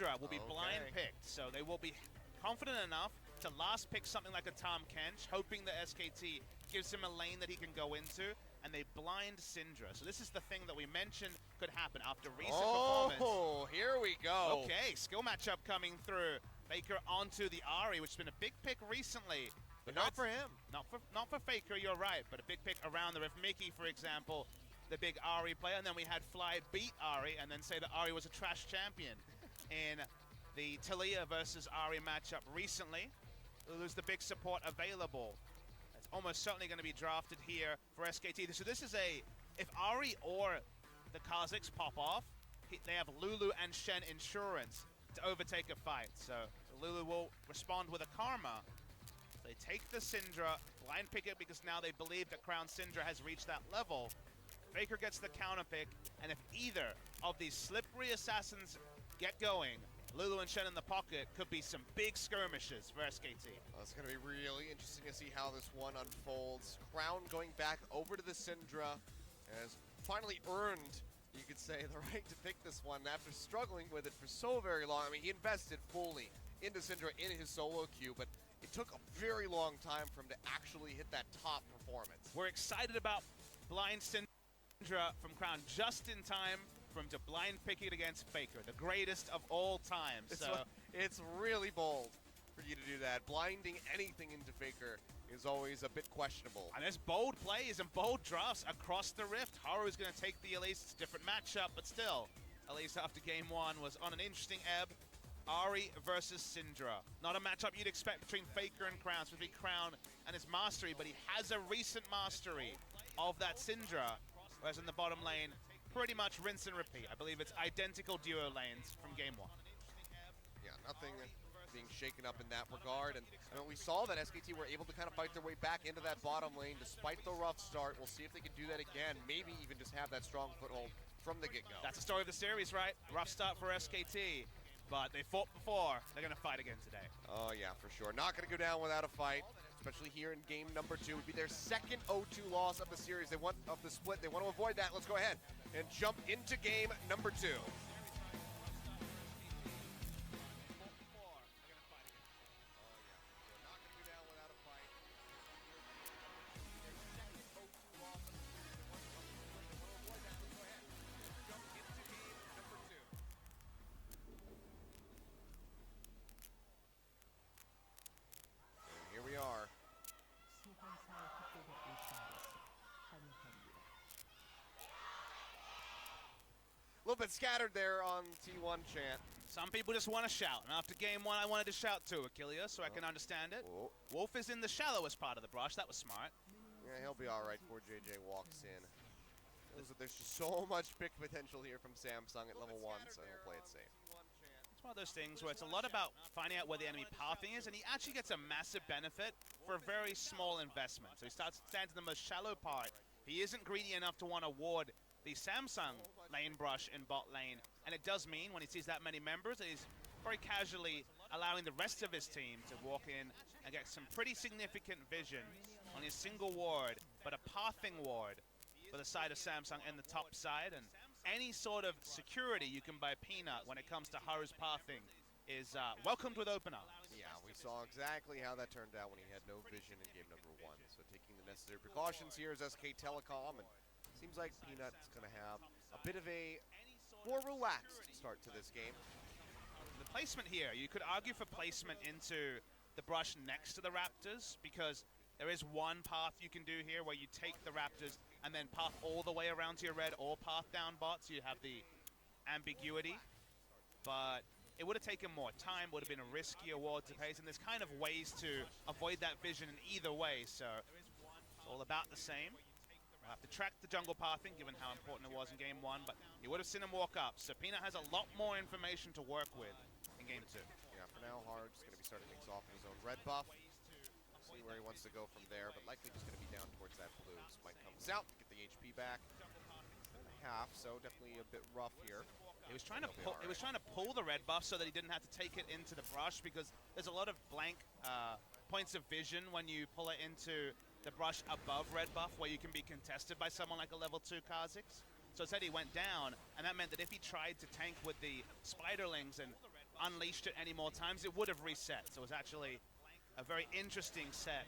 Syndra will be blind picked, so they will be confident enough to last pick something like a Tahm Kench, hoping that SKT gives him a lane that he can go into, and they blind Syndra. So this is the thing that we mentioned could happen after recent performance. Oh, here we go. Okay, skill matchup coming through. Faker onto the Ahri, which has been a big pick recently. But not for him. Not for Faker, you're right, but a big pick around the Rift. Mickey, for example, the big Ahri player, and then we had Fly beat Ahri and then say that Ahri was a trash champion in the Taliyah versus Ahri matchup recently. Lulu's the big support available. It's almost certainly going to be drafted here for SKT. So this is if Ahri or the Kha'Zix pop off, they have Lulu and Shen insurance to overtake a fight. So Lulu will respond with a Karma. They take the Syndra, blind pick it because now they believe that Crown Syndra has reached that level. Faker gets the counter pick, and if either of these slippery assassins get going, Lulu and Shen in the pocket could be some big skirmishes for SKT. Well, it's going to be really interesting to see how this one unfolds. Crown going back over to the Syndra has finally earned, you could say, the right to pick this one after struggling with it for so very long. I mean, he invested fully into Syndra in his solo queue, but it took a very long time for him to actually hit that top performance. We're excited about blind Syndra from Crown just in time for him to blind pick it against Faker, the greatest of all time. It's really bold for you to do that. Blinding anything into Faker is always a bit questionable. And there's bold plays and bold drafts across the Rift. Haru's going to take the Elise. It's a different matchup, but still, Elise after game one was on an interesting ebb. Ahri versus Syndra. Not a matchup you'd expect between Faker and Crown, between Crown and his mastery, but he has a recent mastery of that Syndra, whereas in the bottom lane, pretty much rinse and repeat. I believe it's identical duo lanes from game one. Yeah, nothing being shaken up in that regard. And I mean, we saw that SKT were able to kind of fight their way back into that bottom lane despite the rough start. We'll see if they can do that again, maybe even just have that strong foothold from the get-go. That's the story of the series, right? Rough start for SKT, but they fought before. They're going to fight again today. Oh, yeah, for sure. Not going to go down without a fight, especially here in game number 2. It would be their second 0-2 loss of the series. They want of the split. They want to avoid that. Let's go ahead and jump into game number 2. Here we are. A little bit scattered there on T1 chant. Some people just want to shout, and after game one, I wanted to shout too, Achilles, so I can understand it. Oh. Wolf is in the shallowest part of the brush. That was smart. Yeah, he'll be all right before JJ walks in. There's just so much pick potential here from Samsung at level 1, so he'll play it safe. It's one of those things where it's a lot about finding out where the enemy pathing is, and he actually gets a massive benefit for a very small investment. So he stands in the most shallow part. He isn't greedy enough to want to ward the Samsung lane brush in bot lane, and it does mean when he sees that many members that he's very casually allowing the rest of his team to walk in and get some pretty significant vision on his single ward, but a pathing ward for the side of Samsung and the top side, and any sort of security you can buy Peanut when it comes to Haru's pathing is welcomed with open arms. Yeah, we saw exactly how that turned out when he had no vision in game number 1. So taking the necessary precautions here is SK Telecom, and seems like Peanut's going to have a bit of a more relaxed start to this game. The placement here, you could argue for placement into the brush next to the Raptors, because there is one path you can do here where you take the Raptors and then path all the way around to your red or path down bot, so you have the ambiguity. But it would have taken more time, would have been a riskier ward to pace, and there's kind of ways to avoid that vision in either way, so it's all about the same. We'll have to track the jungle pathing, given how important it was in game 1, but you would have seen him walk up, so Peanut has a lot more information to work with in game 2. Yeah, for now, Hard's going to be starting things off in his own red buff. See where he wants to go from there, but likely just going to be down towards that blue. Smite comes out, get the HP back. Half, so definitely a bit rough here. He was trying to pull the red buff so that he didn't have to take it into the brush, because there's a lot of blank points of vision when you pull it into the brush above red buff, where you can be contested by someone like a level 2 Kha'Zix. So instead he went down, and that meant that if he tried to tank with the spiderlings and unleashed it any more times, it would have reset. So it was actually a very interesting set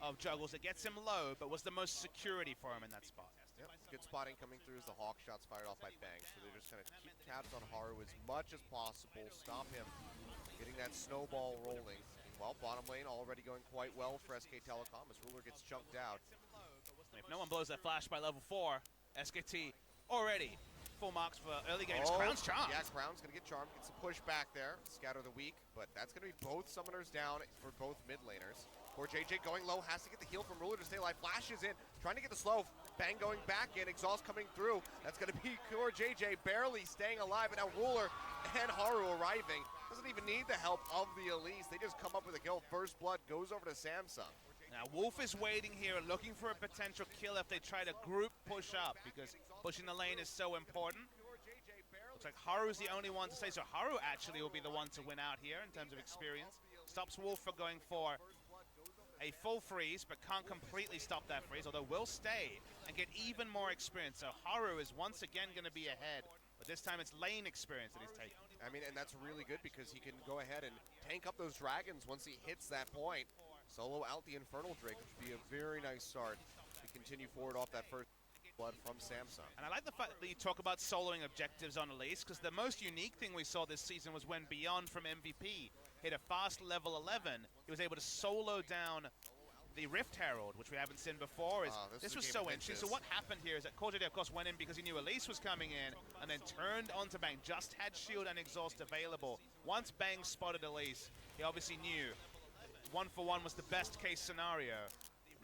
of juggles that gets him low, but was the most security for him in that spot. Yep, good spotting coming through as the Hawk shots fired off by Bang. So they're just going to keep tabs on Haru as much as possible, stop him getting that snowball rolling. Well, bottom lane already going quite well for SK Telecom as Ruler gets chunked out. If no one blows that flash by level 4, SKT already full marks for early games. Oh, Crown's charmed. Yeah, Crown's going to get charmed, gets a push back there, scatter the weak, but that's going to be both summoners down for both mid laners. Poor JJ going low, has to get the heal from Ruler to stay alive, flashes in, trying to get the slow, Bang going back in, exhaust coming through. That's going to be poor JJ barely staying alive, and now Ruler and Haru arriving. Doesn't even need the help of the Elise, they just come up with a kill. First blood goes over to Samsung. Now Wolf is waiting here, looking for a potential kill if they try to group push up, because pushing the lane is so important. Looks like Haru's the only one to say so. Haru actually will be the one to win out here in terms of experience. Stops Wolf from going for a full freeze, but can't completely stop that freeze, although will stay and get even more experience. So Haru is once again going to be ahead, but this time it's lane experience that he's taking. I mean, and that's really good because he can go ahead and tank up those dragons once he hits that point. Solo out the Infernal Drake, which would be a very nice start to continue forward off that first blood from Samsung. And I like the fact that you talk about soloing objectives on Elise, because the most unique thing we saw this season was when Beyond from MVP hit a fast level 11, he was able to solo down the Rift Herald, which we haven't seen before. This was so interesting. So what happened here is that CoreJJ, of course, went in because he knew Elise was coming in, and then turned onto Bang, just had shield and exhaust available. Once Bang spotted Elise, he obviously knew 1-for-1 was the best case scenario.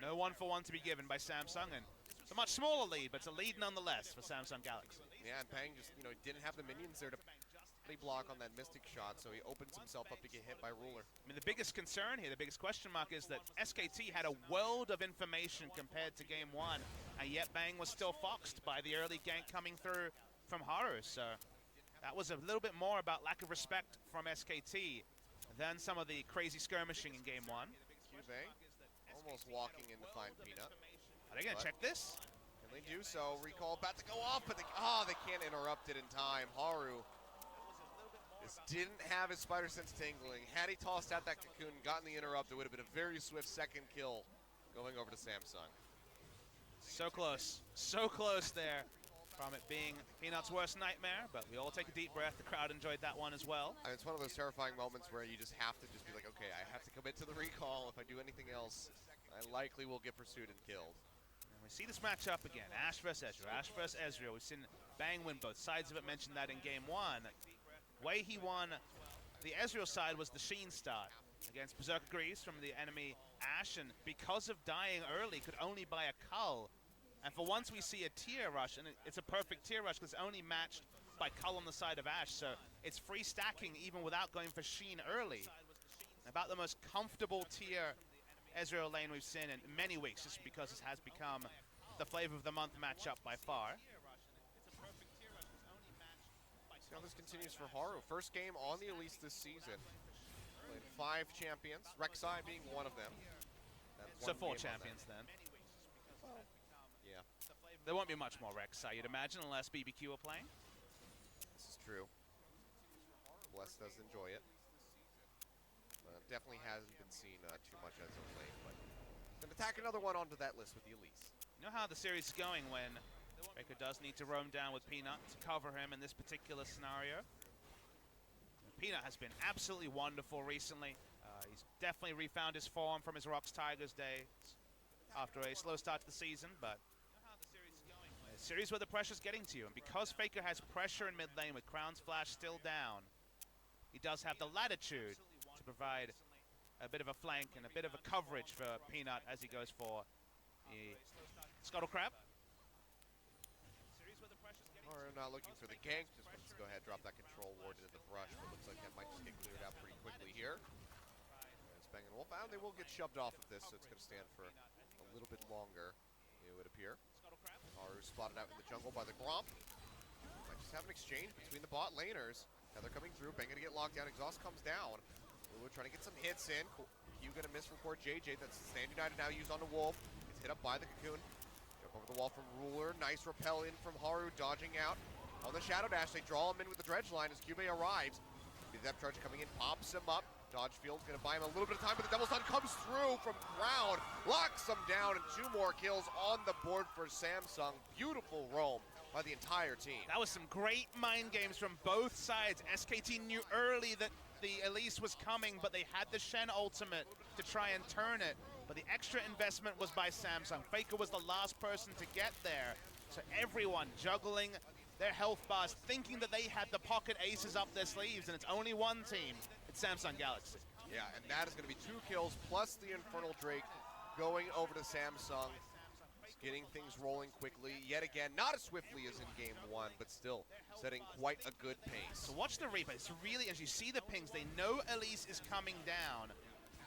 No 1-for-1 to be given by Samsung, and it's a much smaller lead, but it's a lead nonetheless for Samsung Galaxy. Yeah, and Bang just, didn't have the minions there to block on that Mystic shot, so he opens himself up to get hit by Ruler. I mean, the biggest concern here, the biggest question mark is that SKT had a world of information compared to game 1, and yet Bang was still foxed by the early gank coming through from Haru. So that was a little bit more about lack of respect from SKT than some of the crazy skirmishing in game 1. Bang almost walking in to find Peanut. Are they going to check this? And they do so. Recall about to go off, but they can't interrupt it in time. Haru just didn't have his spider sense tingling. Had he tossed out that cocoon, gotten the interrupt, it would have been a very swift second kill going over to Samsung. So close there from it being Peanut's worst nightmare, but we all take a deep breath. The crowd enjoyed that one as well. And it's one of those terrifying moments where you just have to just be like, okay, I have to commit to the recall. If I do anything else, I likely will get pursued and killed. And we see this matchup again, Ashe versus Ezreal. Ashe versus Ezreal. We've seen Bang win both sides of it, mentioned that in game 1. Way he won the Ezreal side was the Sheen start against Berserker Greaves from the enemy Ashe, and because of dying early, could only buy a cull. And for once we see a tier rush, and it's a perfect tier rush because it's only matched by cull on the side of Ashe, so it's free stacking even without going for Sheen early. About the most comfortable tier Ezreal lane we've seen in many weeks, just because it has become the flavor of the month matchup by far. Now this continues for Haru. First game on the Elise this season. Played 5 champions, Rek'Sai being one of them. So 4 champions then. Well, yeah. There won't be much more Rek'Sai, you'd imagine, unless BBQ are playing. This is true. Bless does enjoy it. Definitely hasn't been seen too much as of late, but gonna tack another one onto that list with the Elise. You know how the series is going when Baker does need to roam down with Peanut to cover him in this particular scenario. Peanut has been absolutely wonderful recently. He's definitely refound his form from his Rocks Tigers days after a slow start to the season, but a series where the pressure's getting to you, and because Faker has pressure in mid lane with Crown's Flash still down, he does have the latitude to provide a bit of a flank and a bit of a coverage for Peanut as he goes for the Scuttle Crab. Or not looking for the gank, just wants to go ahead and drop that control ward into the brush, but looks like that might just get cleared out pretty quickly here. As Bang and Wolf, and they will get shoved off of this, so it's going to stand for a little bit longer, it would appear. Haru spotted out in the jungle by the Gromp. Might just have an exchange between the bot laners. Now they're coming through, Bang going to get locked down, exhaust comes down. We're trying to get some hits in. Q going to miss from poor JJ, that's Stand United now used on the Wolf. Gets hit up by the cocoon. Over the wall from Ruler, nice repel in from Haru, dodging out on the Shadow Dash. They draw him in with the Dredge line as Cube arrives. Be depth charge coming in, pops him up. Dodge Field's gonna buy him a little bit of time, but the double stun comes through from Crown, locks him down, and 2 more kills on the board for Samsung. Beautiful roam by the entire team. That was some great mind games from both sides. SKT knew early that the Elise was coming, but they had the Shen ultimate to try and turn it. But the extra investment was by Samsung. Faker was the last person to get there. So everyone juggling their health bars, thinking that they had the pocket aces up their sleeves, and it's only one team. It's Samsung Galaxy. Yeah, and that is going to be 2 kills plus the Infernal Drake going over to Samsung. Getting things rolling quickly, yet again, not as swiftly as in game 1, but still setting quite a good pace. So watch the replay. It's really, as you see the pings, they know Elise is coming down,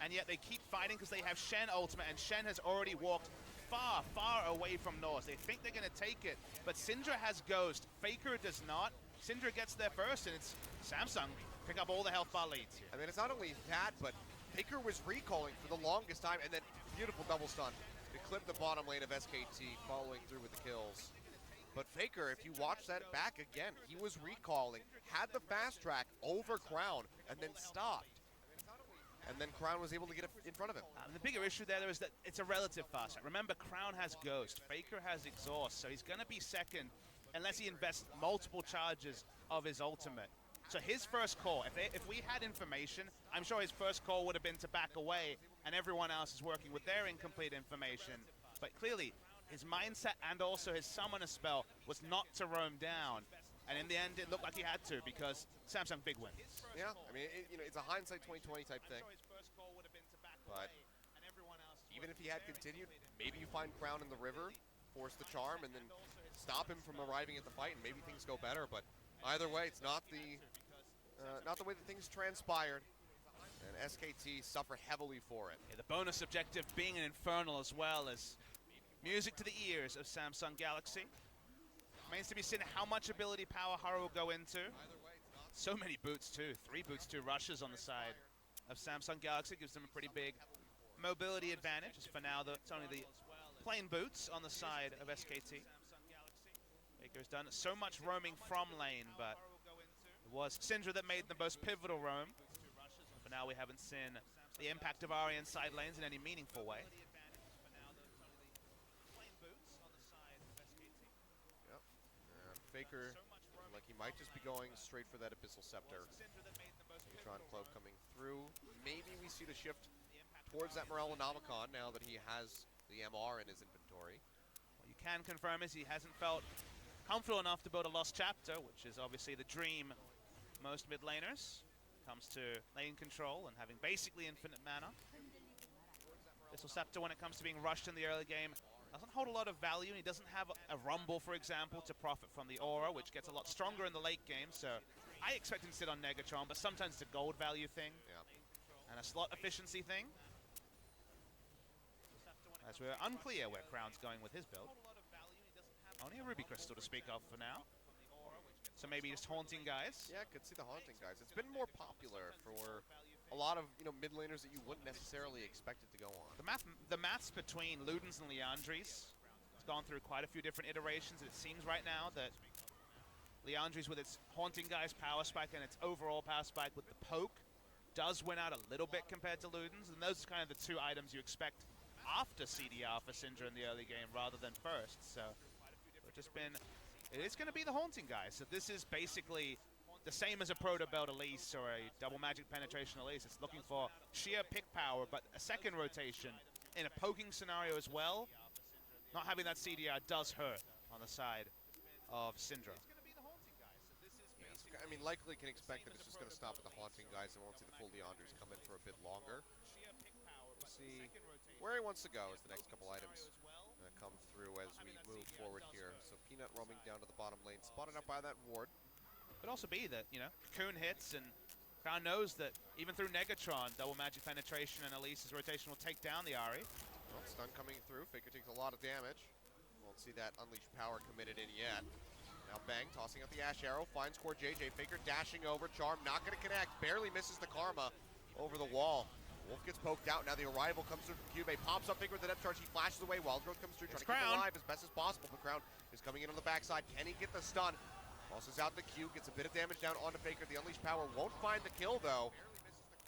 and yet they keep fighting because they have Shen ultimate, and Shen has already walked far, far away from Norse. They think they're going to take it, but Syndra has Ghost. Faker does not. Syndra gets there first, and it's Samsung pick up all the health bar leads here. I mean, it's not only that, but Faker was recalling for the longest time, and then beautiful double stun to clip the bottom lane of SKT, following through with the kills. But Faker, if you watch that back again, he was recalling, had the fast track over Crown, and then stopped. And then Crown was able to get in front of him. The bigger issue there is that it's a relative fast track. Remember, Crown has Ghost, Faker has Exhaust, so he's going to be second unless he invests multiple charges of his ultimate. So his first call, if we had information, I'm sure his first call would have been to back away, and everyone else is working with their incomplete information. But clearly, his mindset and also his summoner spell was not to roam down. And in the end, it looked like he had to, because Samsung big win. Yeah, I mean, it's a hindsight 2020 type thing. But even if he had continued, maybe you find Crown in the river, force the charm, and then stop him from arriving at the fight, and maybe things go better. But either way, it's not the way that things transpired, and SKT suffer heavily for it. Yeah, the bonus objective being an Infernal as well as music to the ears of Samsung Galaxy. Remains to be seen how much ability power Haru will go into. So many boots too, 3 boots, 2 rushes on the side of Samsung Galaxy, gives them a pretty big mobility advantage. As for now, it's only the plain boots on the side of SKT. Baker's done so much roaming from lane, but it was Syndra that made the most pivotal roam. For now, we haven't seen the impact of Ahri in side lanes in any meaningful way. Yep. And Faker, like he might just be going straight for that Abyssal Scepter. Neutron Cloak coming through. Maybe we see the shift towards that Morellonomicon now that he has the MR in his inventory. What you can confirm is he hasn't felt comfortable enough to build a Lost Chapter, which is obviously the dream of most mid laners. Comes to lane control and having basically infinite mana. Abyssal Scepter, when it comes to being rushed in the early game, doesn't hold a lot of value, and he doesn't have a Rumble, for example, to profit from the Aura, which gets a lot stronger in the late game, so I expect him to sit on Negatron, but sometimes it's a gold value thing, and a slot efficiency thing. As we're unclear where Crown's going with his build. Only a Ruby Crystal to speak of for now. So maybe just haunting guys. Yeah, could see the haunting guys. It's been more popular for a lot of mid laners that you wouldn't necessarily expect it to go on. The maths between Ludens and Liandry's has gone through quite a few different iterations. It seems right now that Liandry's with its haunting guys power spike and its overall power spike with the poke does win out a little bit compared to Ludens, and those are kind of the 2 items you expect after CDR for Syndra in the early game rather than first. So it is going to be the haunting guys. So this is basically the same as a Proto Belt Elise or a double magic penetration Elise. It's looking for sheer pick power, but a second rotation in a poking scenario as well. Not having that CDR does hurt on the side of Syndra. I mean, likely can expect that it's just going to stop at the haunting guys and won't see the full Leandres come in for a bit longer. We'll see where he wants to go as the next couple items come through as we move forward here. So Peanut roaming down to the bottom lane, spotted up by that ward. Could also be that, Cocoon hits and Crown knows that even through Negatron, double magic penetration and Elise's rotation will take down the Ahri. Well, stun coming through. Faker takes a lot of damage. Won't see that Unleashed Power committed in yet. Now Bang tossing out the Ash Arrow, finds core JJ. Faker dashing over, Charm not going to connect, barely misses the Karma over the wall. Wolf gets poked out, now the Arrival comes through from Cube, pops up Faker with the depth charge, he flashes away, Wild Growth comes through, trying to keep him alive as best as possible, but Crown is coming in on the backside. Can he get the stun Tosses out the Q, gets a bit of damage down onto Faker. The Unleashed Power won't find the kill, though.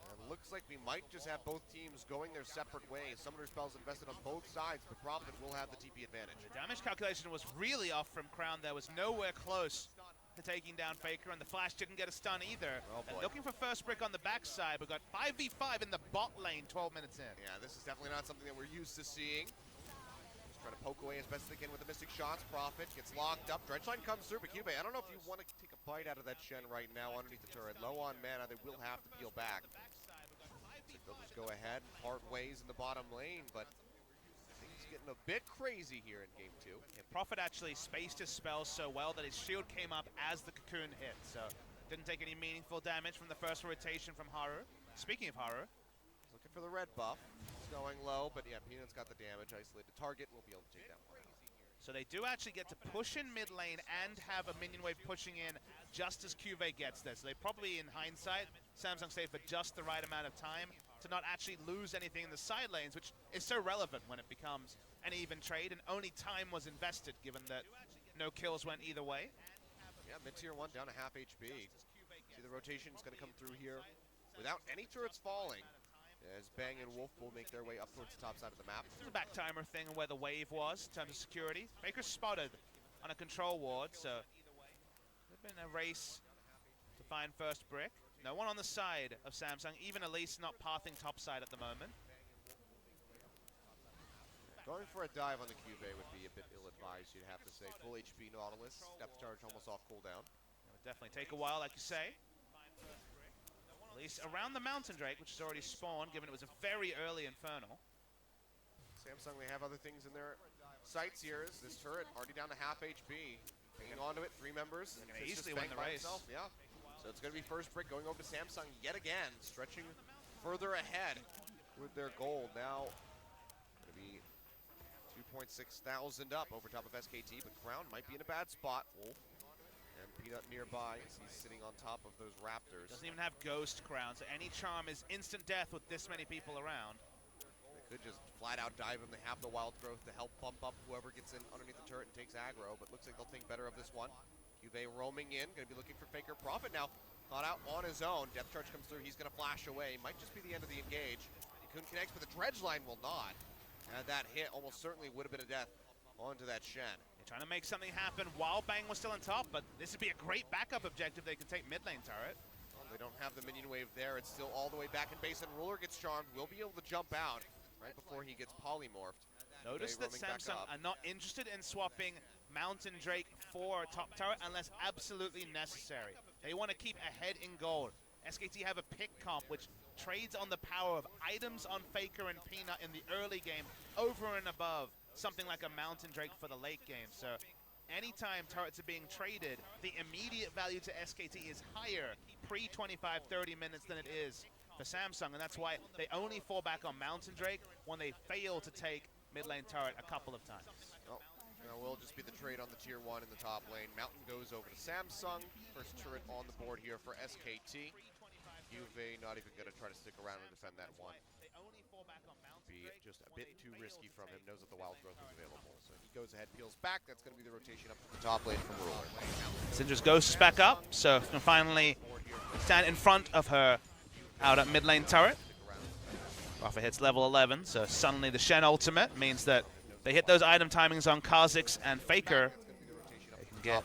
And looks like we might just have both teams going their separate ways. Summoner spells invested on both sides, but Profit will have the TP advantage. The damage calculation was really off from Crown. There was nowhere close to taking down Faker, and the flash didn't get a stun either. And looking for first brick on the backside. We've got 5v5 in the bot lane 12 minutes in. Yeah, this is definitely not something that we're used to seeing. Just trying to poke away as best they can with the Mystic Shots. Profit gets locked up. Dredgeline comes through, but Cube, I don't know if you want to take a bite out of that Shen right now underneath the turret. Low on mana, they will have to peel back. So they'll just go ahead and part ways in the bottom lane, but things getting a bit crazy here in game 2. Yeah, Prophet actually spaced his spells so well that his shield came up as the cocoon hit, so didn't take any meaningful damage from the first rotation from Haru. Speaking of Haru, he's looking for the red buff. It's going low, but yeah, Peanut's got the damage. Isolated target, we'll be able to take that one out. So they do actually get to push in mid lane and have a minion wave pushing in just as Cuvée gets there. So they probably, in hindsight, Samsung stayed for just the right amount of time to not actually lose anything in the side lanes, which is so relevant when it becomes an even trade, and only time was invested given that no kills went either way. Yeah, mid-tier 1 down to half HP. See the rotation is going to come through here without any turrets falling, as Bang and Wolf will make their way up towards the top side of the map. It's a back timer thing where the wave was in terms of security. Faker's spotted on a control ward, so there's been a race to find first brick. No one on the side of Samsung, even Elise not pathing top side at the moment. Going for a dive on the Cuvée would be a bit ill-advised, you'd have to say. Full HP Nautilus, depth charge almost off cooldown. It would definitely take a while, like you say. Elise around the Mountain Drake, which has already spawned, given it was a very early Infernal. Samsung, they have other things in their sights here. Is this turret already down to half HP? Hanging onto it, 3 members. They're going to easily win the race. Yeah. So it's going to be first brick going over to Samsung yet again, stretching further ahead with their gold. Now, going to be 2.6 thousand up over top of SKT, but Crown might be in a bad spot. Wolf and Peanut nearby as he's sitting on top of those Raptors. Doesn't even have Ghost Crown, so any charm is instant death with this many people around. They could just flat out dive him. They have the wild growth to help bump up whoever gets in underneath the turret and takes aggro, but looks like they'll think better of this one. Cuvée roaming in, going to be looking for Faker. Profit now thought out on his own. Depth charge comes through, he's going to flash away. Might just be the end of the engage. Cocoon connects, but the dredge line will not. And that hit almost certainly would have been a death onto that Shen. They're trying to make something happen while Bang was still on top, but this would be a great backup objective. They can take mid lane turret. Well, they don't have the minion wave there. It's still all the way back in base, and Ruler gets charmed. Will be able to jump out right before he gets polymorphed. Notice that Samsung are not interested in swapping Mountain Drake for top turret unless absolutely necessary. They want to keep ahead in gold. SKT have a pick comp which trades on the power of items on Faker and Peanut in the early game over and above something like a Mountain Drake for the late game. So anytime turrets are being traded, the immediate value to SKT is higher pre-25-30 minutes than it is for Samsung, and that's why they only fall back on Mountain Drake when they fail to take mid lane turret a couple of times. Oh, will just be the trade on the tier 1 in the top lane. Mountain goes over to Samsung. First turret on the board here for SKT. Cuvée not even going to try to stick around and defend that one. Be just a bit too risky from him. Knows that the wild growth is available. So he goes ahead, peels back. That's going to be the rotation up to the top lane from Ruler. Syndra's Ghost is back up, so can finally stand in front of her out at mid lane turret. Rafa hits level 11, so suddenly the Shen ultimate means that they hit those item timings on Kha'Zix and Faker. They can get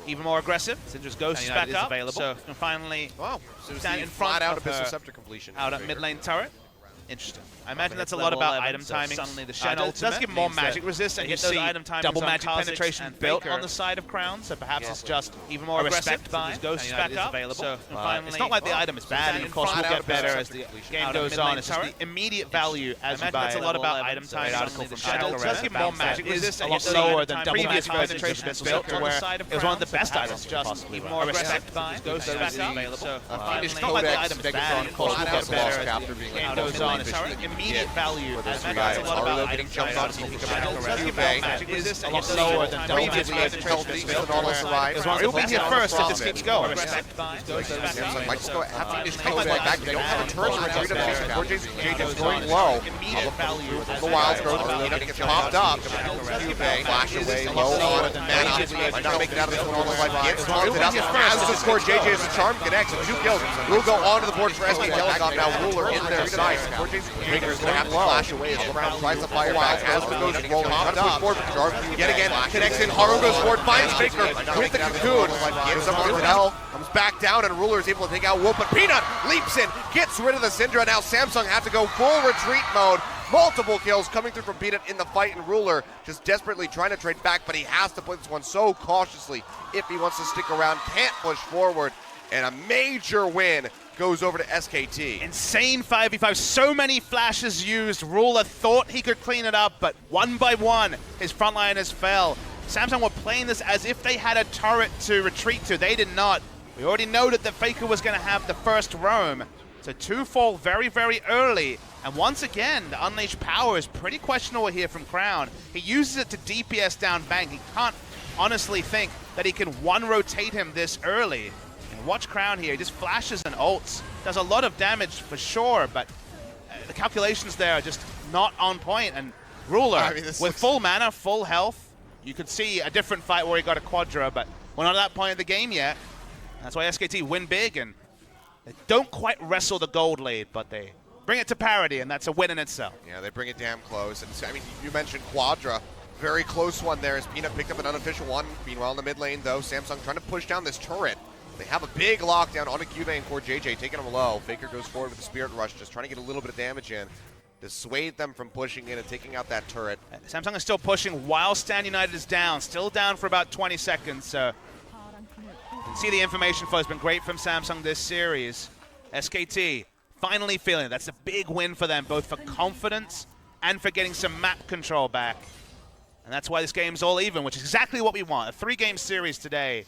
even more aggressive. Syndra's Ghost is back up, so can finally stand in front of her out at mid lane turret. Interesting. I imagine that's a lot about item timing. Suddenly the Shen ultimate does give more magic resist, and you see item double magic penetration built on the side of Crown, so perhaps it's just even more aggressive. Ghost is back up, so it's not like the item is bad, and of course will get better as the game goes on. It's just the immediate value as you buy. That's a lot about item timing. It does give more magic resist, a lot lower than previous versions of built, to where it was one of the best items, just even more aggressive. Ghost is back up, so it's not like the item is bad, and of course will get better as the game goes on. honest, our immediate value for those as three that's guys. a lot about Aurelio getting jumped on, so he can come back around. Magic is a lot lower than previously as Chelsea and almost arrived. He'll be here first if this keeps going. Samsung might just go have to just come back. They don't have a turret for Freedom Nation. JJ's going low. The Wild's growth gets popped up. Flash away low on Mana. Might not make it out of this one. Almost like gets taunted up. As the score, JJ as the charm connects and 2 kills. Will go on to the board for SK Telecom. Now Ruler in their sights. Baker's going to have to flash away as Brown tries to fire back. Aspen goes rolling. Trying to push forward. Yet again, connects in. Haru goes forward, finds Baker with the cocoon. Gives him on hell. Comes back down, and Ruler is able to take out Wolf, but Peanut leaps in, gets rid of the Syndra. Now Samsung have to go full retreat mode. Multiple kills coming through from Peanut in the fight, and Ruler just desperately trying to trade back, but he has to play this one so cautiously if he wants to stick around. Can't push forward, and a major win goes over to SKT. Insane 5v5, so many flashes used. Ruler thought he could clean it up, but one by one, his frontliners fell. Samsung were playing this as if they had a turret to retreat to. They did not. We already noted that Faker was going to have the first roam. So 2 fall very, very early. And once again, the unleashed power is pretty questionable here from Crown. He uses it to DPS down Bang. He can't honestly think that he can one-rotate him this early. And watch Crown here. He just flashes and ults. Does a lot of damage for sure, but the calculations there are just not on point. And Ruler, with full mana, full health, you could see a different fight where he got a Quadra, but we're not at that point of the game yet. That's why SKT win big, and they don't quite wrestle the gold lead, but they bring it to parity, and that's a win in itself. Yeah, they bring it damn close. And I mean, you mentioned Quadra. Very close one there as Peanut picked up an unofficial one. Meanwhile, in the mid lane, though, Samsung trying to push down this turret. They have a big lockdown on a Q-Vane for JJ, taking him low. Faker goes forward with the Spirit Rush, just trying to get a little bit of damage in. Dissuade them from pushing in and taking out that turret. Samsung is still pushing while Stand United is down. Still down for about 20 seconds. So you can see the information flow has been great from Samsung this series. SKT finally feeling it. That's a big win for them, both for confidence and for getting some map control back. And that's why this game's all even, which is exactly what we want. A 3-game series today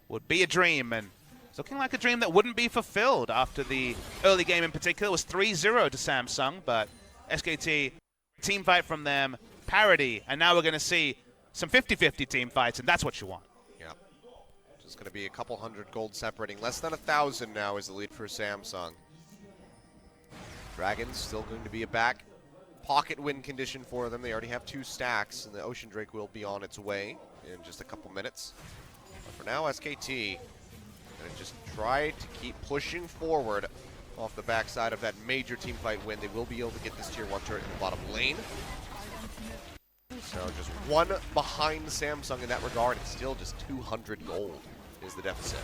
would be a dream, and it's looking like a dream that wouldn't be fulfilled after the early game in particular. It was 3-0 to Samsung, but SKT, team fight from them, parity, and now we're going to see some 50-50 team fights, and that's what you want. Yeah. Just going to be a couple hundred gold separating. Less than 1,000 now is the lead for Samsung. Dragons still going to be a back pocket win condition for them. They already have 2 stacks, and the Ocean Drake will be on its way in just a couple minutes. But for now, SKT going to just try to keep pushing forward off the backside of that major team fight win. They will be able to get this tier 1 turret in the bottom lane. So just 1 behind Samsung in that regard. It's still just 200 gold is the deficit.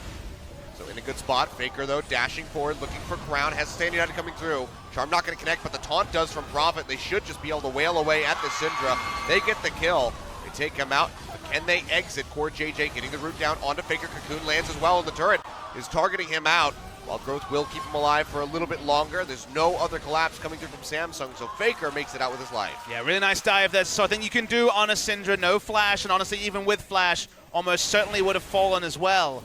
So in a good spot. Faker, though, dashing forward, looking for Crown. Has Stand United coming through. Charm not going to connect, but the taunt does from Prophet. They should just be able to wail away at the Syndra. They get the kill. They take him out. But can they exit? Core JJ getting the root down onto Faker. Cocoon lands as well, and the turret is targeting him out. While Growth will keep him alive for a little bit longer. There's no other collapse coming through from Samsung, so Faker makes it out with his life. Yeah, really nice dive. That's something you can do on a Syndra. No flash, and honestly, even with flash, almost certainly would have fallen as well.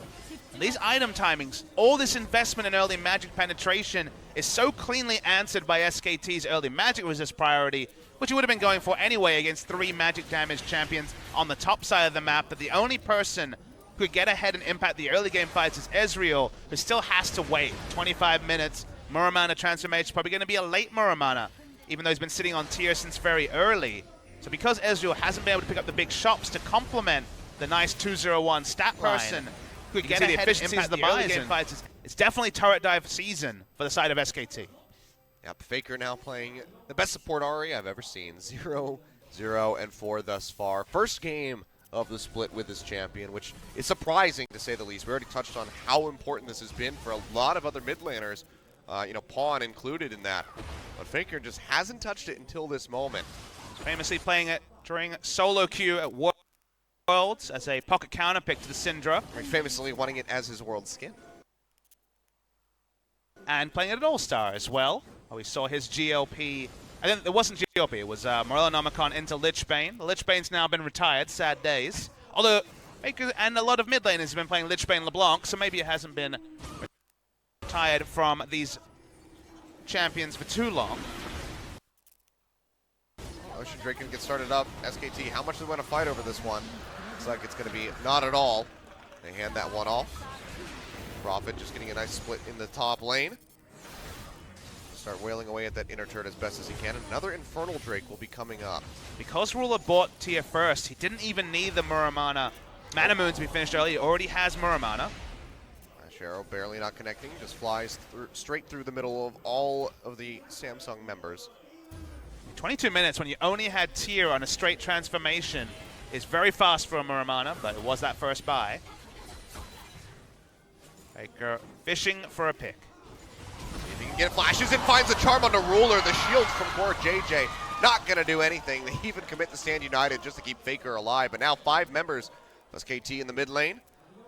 And these item timings, all this investment in early Magic penetration is so cleanly answered by SKT's early Magic resist priority, which you would have been going for anyway against 3 Magic damage champions on the top side of the map, that the only person who could get ahead and impact the early game fights is Ezreal, who still has to wait 25 minutes. Muramana transformation is probably going to be a late Muramana, even though he's been sitting on tier since very early. So because Ezreal hasn't been able to pick up the big shops to complement the nice 201 stat person who could get ahead and impact the early game fights, it's definitely turret dive season for the side of SKT. Yep, Faker now playing the best support Ahri I've ever seen. 0, 0, and 4 thus far. First game of the split with this champion, which is surprising to say the least. We already touched on how important this has been for a lot of other mid laners, Pawn included in that. But Faker just hasn't touched it until this moment. Famously playing it during solo queue at Worlds as a pocket counter pick to the Syndra. Very famously wanting it as his world skin. And playing it at All-Star as well. We saw his GLP. I think it wasn't GLP, it was Morellonomicon into Lichbane. The Lichbane's now been retired, sad days. Although, Faker and a lot of mid laners have been playing Lichbane LeBlanc, so maybe it hasn't been retired from these champions for too long. Ocean Drake can get started up. SKT, how much do they want to fight over this one? Looks like it's going to be not at all. They hand that one off. Prophet just getting a nice split in the top lane. Start wailing away at that inner turret as best as he can. Another Infernal Drake will be coming up. Because Ruler bought tier first, he didn't even need the Muramana Mana Moon to be finished early. He already has Muramana. Sharo barely not connecting, just flies straight through the middle of all of the Samsung members. 22 minutes when you only had tier on a straight transformation is very fast for a Muramana, but it was that first buy. Faker fishing for a pick. If he can get flashes and finds a charm on the Ruler, the shield from Core JJ not going to do anything. They even commit to stand united just to keep Faker alive. But now 5 members of SKT in the mid lane.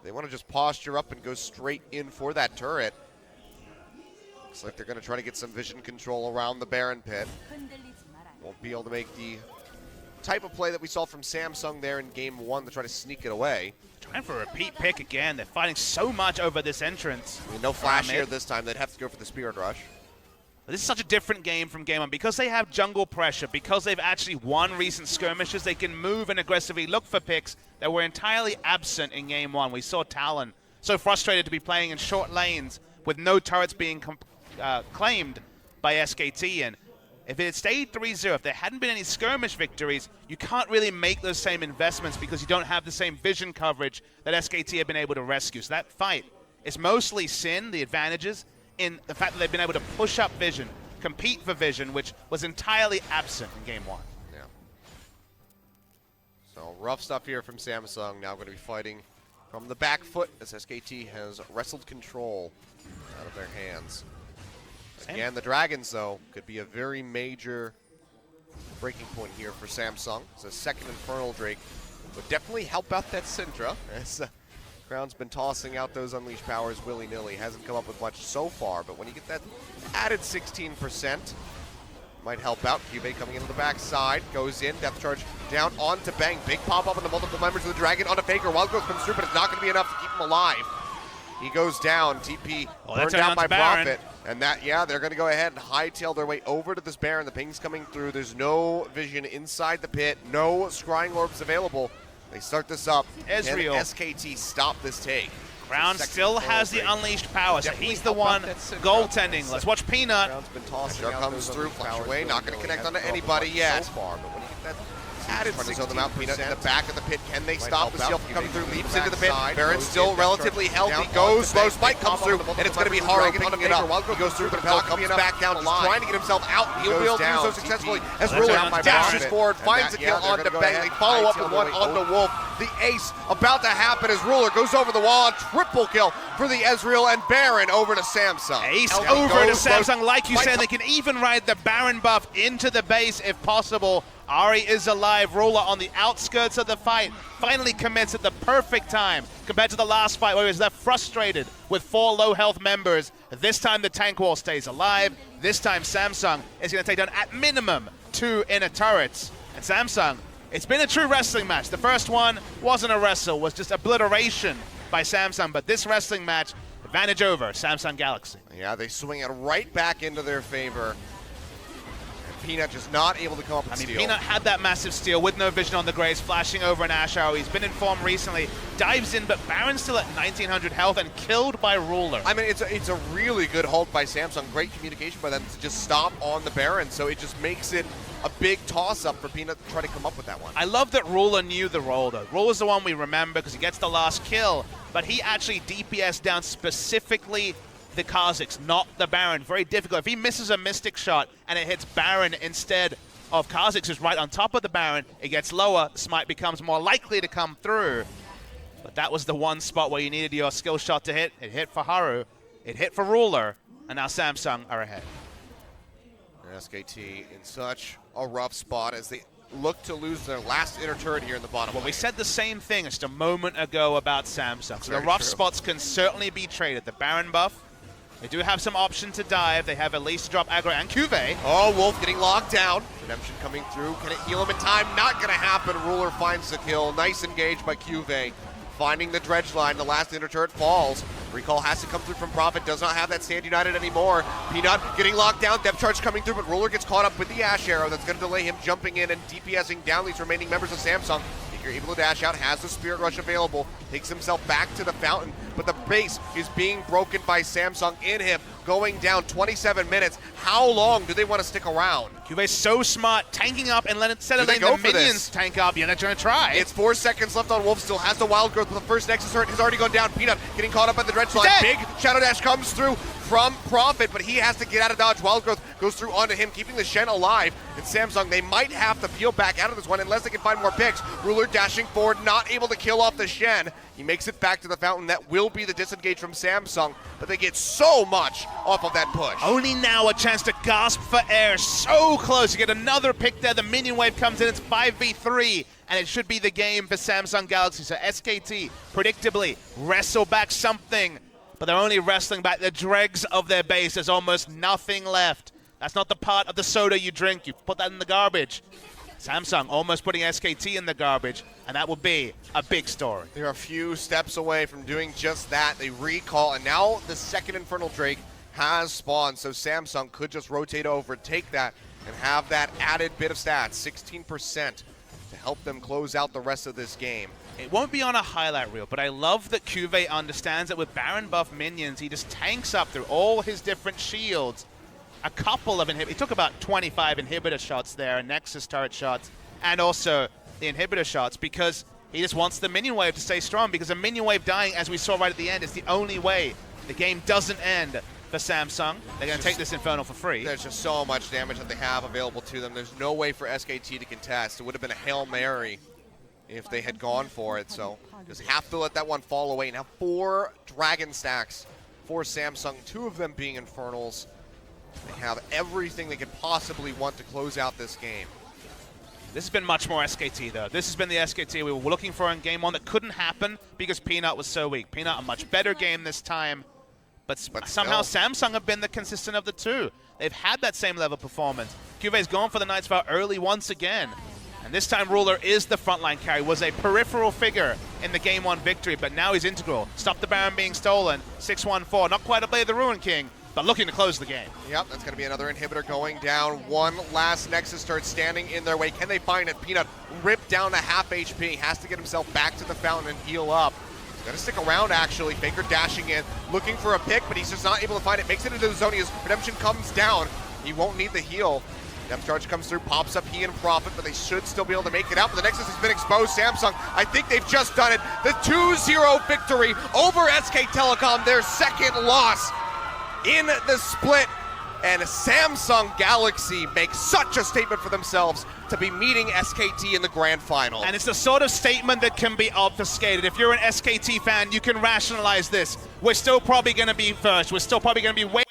They want to just posture up and go straight in for that turret. Looks like they're going to try to get some vision control around the Baron pit. Won't be able to make the type of play that we saw from Samsung there in game 1 to try to sneak it away. Trying for a repeat pick again. They're fighting so much over this entrance. I mean, no flash here this time. They'd have to go for the Spirit Rush. But this is such a different game from game 1. Because they have jungle pressure, because they've actually won recent skirmishes, they can move and aggressively look for picks that were entirely absent in game 1. We saw Talon so frustrated to be playing in short lanes with no turrets being claimed by SKT. And if it had stayed 3-0, if there hadn't been any skirmish victories, you can't really make those same investments because you don't have the same vision coverage that SKT have been able to rescue. So that fight is mostly Sin, the advantages, in the fact that they've been able to push up vision, compete for vision, which was entirely absent in game 1. Yeah. So rough stuff here from Samsung. Now going to be fighting from the back foot as SKT has wrestled control out of their hands. Again, the Dragons, though, could be a very major breaking point here for Samsung. So second Infernal Drake would definitely help out that Syndra, as Crown's been tossing out those Unleashed powers willy-nilly. Hasn't come up with much so far, but when you get that added 16%, might help out. Cube coming into the backside, goes in, Death Charge down onto Bang. Big pop-up on the multiple members of the Dragon onto Faker. Wild Growth comes through, but it's not going to be enough to keep him alive. He goes down. TP burned down by Prophet. And that, yeah, they're going to go ahead and hightail their way over to this Baron. The ping's coming through. There's no vision inside the pit. No scrying orbs available. They start this up. Ezreal. Can SKT stop this take? Crown still has the Unleashed power, so he's the one goaltending. Let's watch Peanut. Crown's been tossing out comes through, flash away, not going to connect onto anybody yet. So far, but when you get that added 16% them out, Peanut in the back of the pit. Can they stop the stealth from coming through? Leaps into the pit. Baron's still relatively healthy. Goes slow. Spike comes through, and it's going to be Haru picking it up. He goes through the repel, comes back down, just trying to get himself out. He'll be able to do so successfully as Ruler dashes forward, finds a kill onto Bang. They follow up with one onto Wolf. The ace about to happen as Ruler goes over the wall. Triple kill for the Ezreal, and Baron over to Samsung. Ace over to Samsung. Like you said, they can even ride the Baron buff into the base if possible. Ari is alive. Ruler on the outskirts of the fight finally commits at the perfect time compared to the last fight where he was left frustrated with 4 low health members. This time the tank wall stays alive. This time Samsung is going to take down at minimum 2 inner turrets. And Samsung, it's been a true wrestling match. The first one wasn't a wrestle, was just obliteration by Samsung. But this wrestling match, advantage over Samsung Galaxy. Yeah, they swing it right back into their favor. Peanut just not able to come up with steal. Peanut had that massive steal with no vision on the Grace, flashing over an Ash Arrow. He's been in form recently, dives in, but Baron's still at 1900 health and killed by Ruler. I mean, it's a really good hold by Samsung. Great communication by them to just stop on the Baron, so it just makes it a big toss-up for Peanut to try to come up with that one. I love that Ruler knew the role, though. Ruler's the one we remember because he gets the last kill, but he actually DPS down specifically the Kha'Zix, not the Baron. Very difficult. If he misses a Mystic shot and it hits Baron instead of Kha'Zix, who's right on top of the Baron, it gets lower. Smite becomes more likely to come through. But that was the one spot where you needed your skill shot to hit. It hit for Haru. It hit for Ruler. And now Samsung are ahead. SKT in such a rough spot as they look to lose their last inner turret here in the bottom. Well, we said the same thing just a moment ago about Samsung. So the rough spots can certainly be traded. The Baron buff, they do have some option to dive. They have Elise to drop aggro and Cuvée. Oh, Wolf getting locked down. Redemption coming through. Can it heal him in time? Not going to happen. Ruler finds the kill. Nice engage by Cuvée. Finding the dredge line. The last inner turret falls. Recall has to come through from Prophet, does not have that Stand United anymore. Peanut getting locked down, depth charge coming through, but Ruler gets caught up with the Ash Arrow. That's going to delay him jumping in and DPSing down these remaining members of Samsung. You're able to dash out, has the Spirit Rush available, takes himself back to the fountain, but the base is being broken by Samsung in him, going down 27 minutes. How long do they want to stick around? QV's so smart, tanking up and instead of letting the minions tank up, you're not trying to try. It's 4 seconds left on Wolf, still has the Wild Growth, but the first Nexus Hurt has already gone down. Peanut getting caught up at the Dredge line. Big Shadow Dash comes through from Prophet, but he has to get out of dodge. Wild Growth goes through onto him, keeping the Shen alive. And Samsung, they might have to peel back out of this one unless they can find more picks. Ruler dashing forward, not able to kill off the Shen. He makes it back to the fountain. That will be the disengage from Samsung, but they get so much off of that push. Only now a chance to gasp for air. So close. You get another pick there. The minion wave comes in. It's 5v3, and it should be the game for Samsung Galaxy. So SKT, predictably, wrestle back something, but they're only wrestling back the dregs of their base. There's almost nothing left. That's not the part of the soda you drink. You put that in the garbage. Samsung almost putting SKT in the garbage, and that will be a big story. They're a few steps away from doing just that. They recall, and now the second Infernal Drake has spawned, so Samsung could just rotate over, take that, and have that added bit of stats, 16%, to help them close out the rest of this game. It won't be on a highlight reel, but I love that QV understands that with Baron buff minions, he just tanks up through all his different shields. A couple of he took about 25 inhibitor shots there, Nexus turret shots, and also the inhibitor shots, because he just wants the minion wave to stay strong, because a minion wave dying, as we saw right at the end, is the only way the game doesn't end for Samsung. They're going to take this Infernal for free. There's just so much damage that they have available to them. There's no way for SKT to contest. It would have been a Hail Mary if they had gone for it, so just have to let that one fall away. Now 4 Dragon stacks for Samsung, 2 of them being Infernals. They have everything they could possibly want to close out this game. This has been much more SKT, though. This has been the SKT we were looking for in Game 1 that couldn't happen because Peanut was so weak. Peanut, a much better game this time, but somehow Samsung have been the consistent of the two. They've had that same level of performance. QV's gone for the Night's Vow early once again. And this time Ruler is the frontline carry, was a peripheral figure in the Game 1 victory, but now he's integral. Stop the Baron being stolen, 6-1-4. Not quite a Blade of the Ruin King, but looking to close the game. Yep, that's going to be another inhibitor going down. One last Nexus starts standing in their way. Can they find it? Peanut ripped down to half HP. Has to get himself back to the fountain and heal up. He's going to stick around, actually. Faker dashing in, looking for a pick, but he's just not able to find it. Makes it into the zone. His redemption comes down. He won't need the heal. Depth charge comes through, pops up he and Prophet, but they should still be able to make it out. But the Nexus has been exposed. Samsung, I think they've just done it. The 2-0 victory over SK Telecom, their second loss in the split, and Samsung Galaxy makes such a statement for themselves to be meeting SKT in the grand final. And it's the sort of statement that can be obfuscated. If you're an SKT fan, you can rationalize this. We're still probably going to be first. We're still probably going to be way